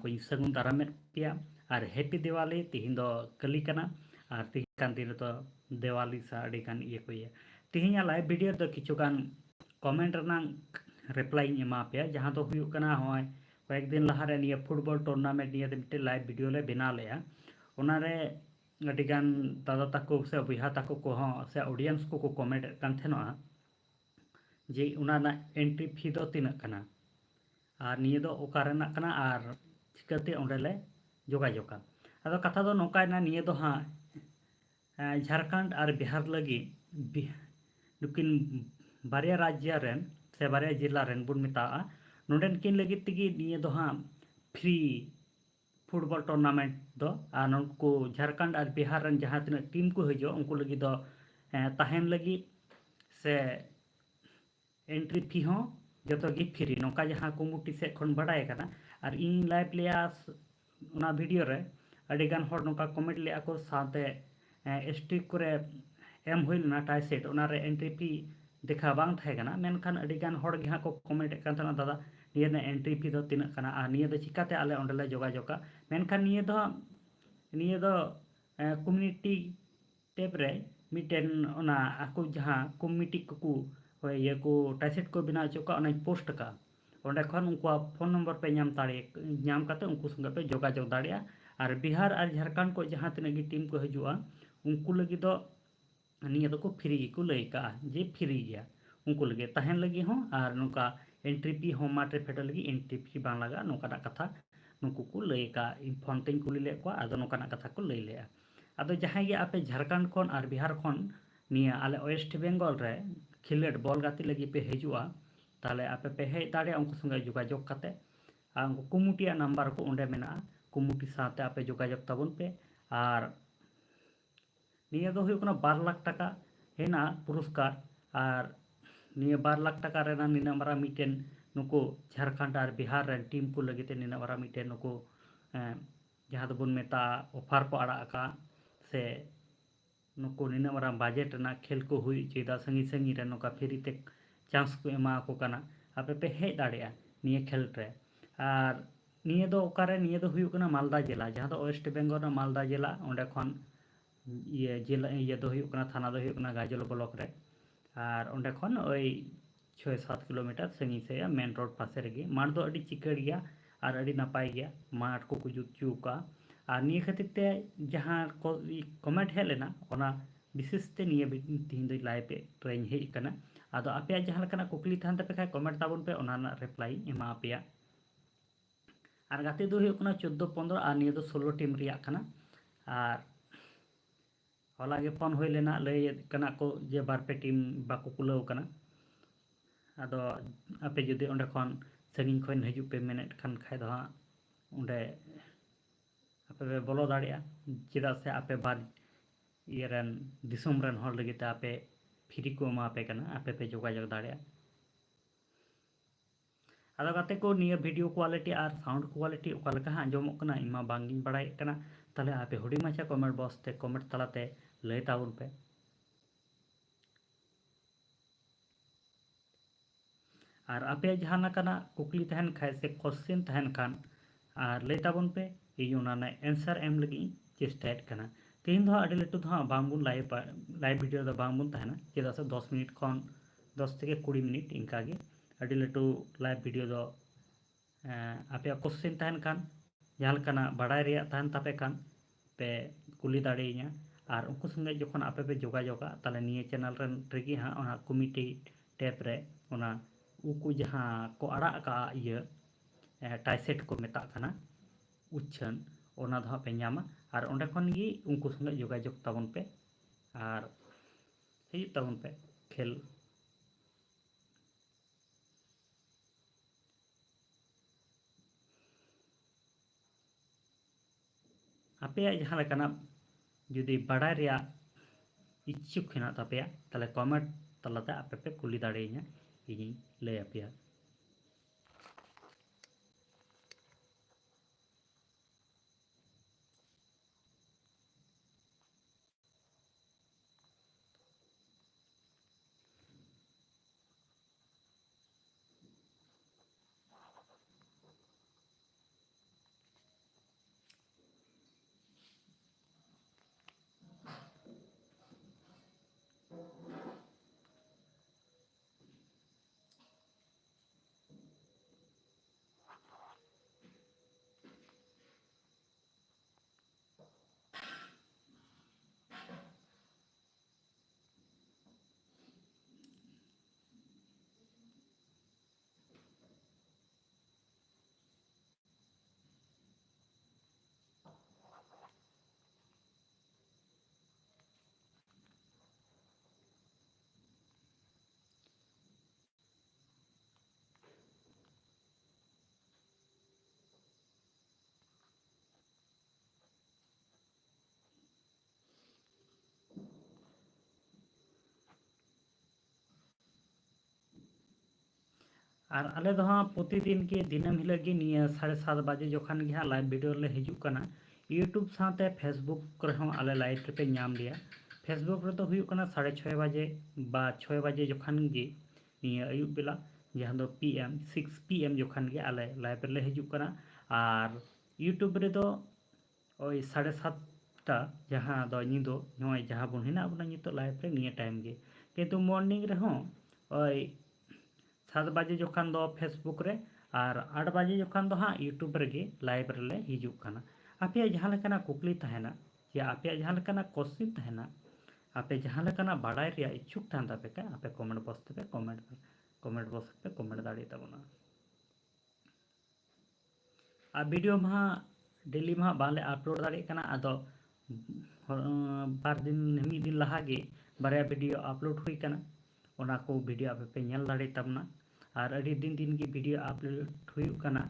को सगुन दारामेद पेया और हैप्पी दिवाली तीन दो कली कना और तीन दिन तो दिवाली सा अड़ी कान ये को तीन लाइव वीडियो तो किचुगान कमेंट रिप्लाई एमा पे जहाँ तो हुई कना होय कয়েক दिन लहारे निया फुटबॉल टूर्नामेंट निया मिट्टे लाइव वीडियो ले बना लेया उनारे अडिगान दादा ताको से बुहा ताको को से ऑडियंस को कमेंट कान थेनोआ जे उनाना एंट्री फी दो तीना कना और निया दो ओकारेना कना और चिकते ओंडेले जोगाजोगा अदो कथा दो नोकायना निया दो हाँ झारखंड और बिहार लगी नुकिन बारिया राज्य रेन से बारिया जिला रेन बुन मेता नोडेन किन लगी तिगी निया दो हाँ फ्री फुटबॉल टूर्नामेंट दो उनको झारखंड और बिहार रेन जहाँ तीन टीम को हजो उनको लगी दो तहन लगी से एंट्री फी हो जो गी फ्री नौका जहाँ कमिटी से खन बड़ाय कना और इन लाइव लिया उना वीडियो रे अडिगान हर नौका कमेंट लिया को साथे स्टिक करे एम हुई टाई सेट उनारे एंट्री फी देखा बांग थे कना मेनखान अडिगान हर गे को कमेंट कान दादा निया एंट्री फी दो तीना कना और निया चिकाते आले ओंडेले जोगाजोगा मेनखान निया दो कम्युनिटी टेब रे मिटेन ओना आको जहाँ कमिटी को ये को टाइसेट को बना चुका पोस्ट का ओंडे खन उनको फोन नंबर पे नाम करते उनको संगे पे जोगाजोग दाड़िया और बिहार और झारखंड को जहाँ तीन टीम को हजूआ उनको लगी दो निया दो को फ्री को लई का जे फ्री गया उनको लगे तहन लगी हों और नौका एंट्री फी हों माटे फेटो लगी एंट्री फी बांग लगा नौका कथा नुकू को लई का फोन तें कुली ले को आदो नौका कथा को लई ले आदो जहाँ गे आपे झारखंड खन और बिहार खन निया आले वेस्ट बेंगल रे खिलेट बॉल गाती लगी पे हजूआ ताले आपे पे हेज दाड़े उनको संगे जोगाजोग काते उनको कमिटिया नंबर को उंडे मेना कमिटी साथे आपे जोगाजोग ताबन पे और निया दो हुई 2 लाख टाका हेना पुरस्कार और निया 2 लाख टाका रेना निना मारा मिटेन नुको झारखंड और बिहार रेन टीम को लगे निना मारा मिटेन नुको जहाँ दो बन मेता ऑफर को आड़ा का से नुको निना मारा बजेट ना खेल को हुई चेदा संगी संगी रे नोका फ्री ते चांस को एमा को कना आपे पे हेज दाड़िया निया खेल रे और निया दो ओकारे निया दो हुई कना मालदा जिला जहाँ दो वेस्ट बेंगल मालदा जिला ओंडे खन ये जिला ये दो हुई कना थाना दो हुई कना गाजल ब्लॉक रे और ओंडे खन ओई 6-7 किलोमीटर संगी से मेन रोड पासे रेगी माठ दो अड़ी चिकड़ गया और अड़ी नपाय गया माठ को जुत चुका और निया खातिर ते जहाँ को कमेंट हे लेना ओना विशेष ते निया तीन दो लाइव पे ट्रेन हे कना आदो आपे जहाँ लेकना कुकली थान तपे खाय कमेंट ताबन पे ओना रिप्लाई एमा पेया और गाते दो हुई कना 14-15 और निया दो 16 टीम रिया कना और हला गे फोन हुई लेना लय कना को जे बार पे टीम बाको कुलाव कना आदो आपे जुदी ओंडे खन संगिन खन हजू पे मेनेट खान खाय दो हाँ ओंडे आपे पे बोलो दाड़िया चेदा से आपे बार ये रन दिसोम रन हर लगे आपे फ्री को एमा पे कना आपे पे जोगाजोग दाड़िया आदो गाते को निया वीडियो क्वालिटी और साउंड क्वालिटी ओका लेका हाँ आंजमोग कना इमा बांगिन बड़ाय कना ताले आपे हुडी माछा कमेंट बॉक्स ते कमेंट तलाते लय ताबन पे और आपे जहाँ कना कुकली तहन खाय से क्वेश्चन तहन खान और लय ताबन पे इ उनाना आंसर एम लगी चेष्टायत कना तीन दो अड़ी लटू दो बांगबुन लाइव वीडियो दो बांगबुन तहना चेदा से 10 मिनट खन 10 থেকে 20 मिनट इनका गे अड़ी लटू लाइव वीडियो दो आपे क्वेश्चन तहन खान जहाँ लेकाना बड़ाय रिया तहन तापे खान पे कुली दाड़ेइया और उनको संगे जखन आपे पे जोगाजोगा ताले निया चैनल रन रेगी हाँ ओना कमिटी टैब रे ओना उनको जहाँ को आड़ा का ये टाइसेट को मेता कना उच्छन ओना दो पे नामा और ओंडे खन गी उनको संगे जोगाजोग ताबन पे और हजू ताबन पे खेल आपे जहाँ लेकाना जुदी बड़ाय रिया इच्छुक हेना तापेया ताले कमेंट तलाते आपे पे कुली दाड़ेइया इनी लय आपेया और आले दो हाँ प्रतिदिन के दिनम हिलग गे निया 7:30 बजे जोखान गे हाँ लाइव वीडियो ले हिजुग कना यूट्यूब साथे फेसबुक रहो आले लाइव पे नाम लिया फेसबुक रे तो हुयुग कना 6:30 बजे बा 6 बजे जोखान गे निया अयुब बेला जहाँ दो PM 6 PM जोखान गे आले लाइव ले हिजुग कना और यूट्यूब रे दो ओई 7:30 जहाँ दो निदो नय जहाँ बन हिना बना नितो लाइव रे निया टाइम गे किंतु मॉर्निंग रे हो ओई 7 बजे जोखान दो फेसबुक रे और 8 बजे जोखान दो हाँ यूट्यूब रे लाइव रे हिजुग कना आपे जहाँ लेकाना कुकली तहना या आपे जहाँ लेकाना क्वेश्चन तहना आपे जहाँ लेकाना बाड़ाय रिया इच्छुक तहन तापे का आपे कमेंट बॉक्स पे कमेंट बॉक्स पे कमेंट दाड़ी ताबोना आ वीडियो मा डेली मा बाले अपलोड दाड़ी कना आदो बार दिन मिद दिन लहा गे बारे वीडियो अपलोड हुई कना ओना को वीडियो आपे पे नेल दाड़ी ताबना और अड़ी दिन दिन की वीडियो अपलोड हुयुग कना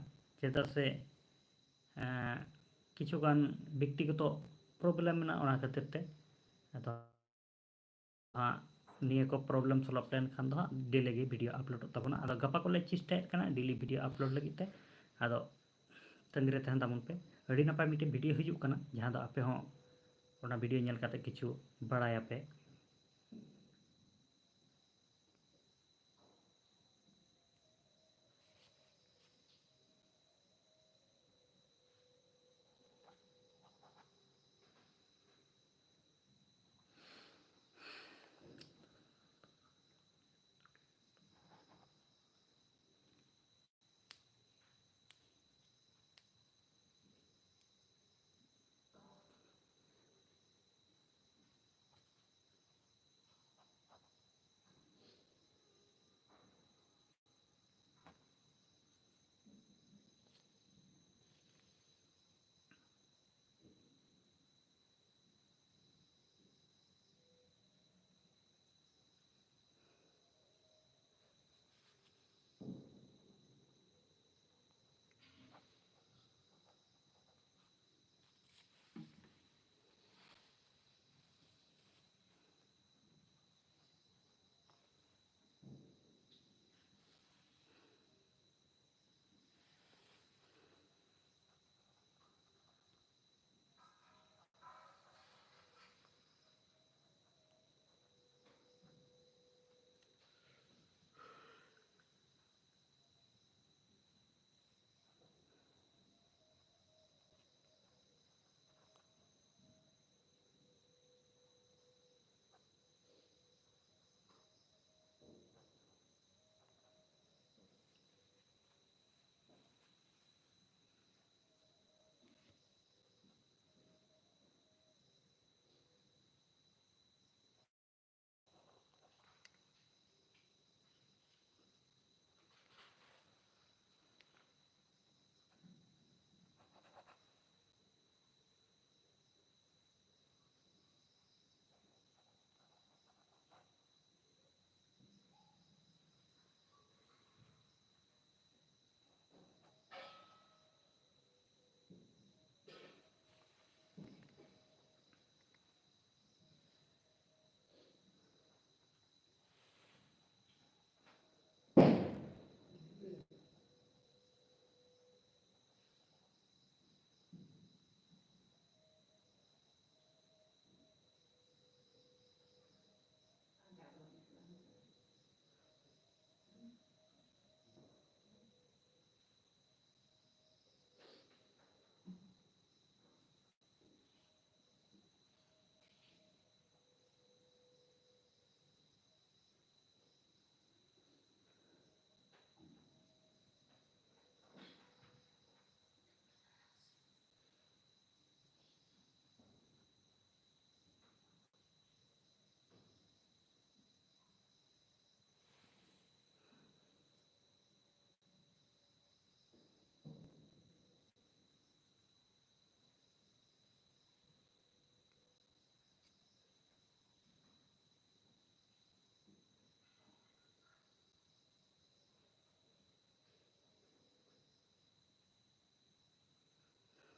चेदा से किछुगान व्यक्तिगत प्रॉब्लम में ओना खातिर ते अदो हाँ निया को प्रॉब्लम सॉल्व लेन खान दो डेली गे वीडियो अपलोड ताबना अदो गपा को ले चेष्टा कना डेली वीडियो अपलोड लगी ते अदो तंगिरे तहन ताबन पे अड़ी नपाय मिटे वीडियो हिजुग कना जहाँ दो आपे हो ओना वीडियो नेल काते किछु बड़ाय आपे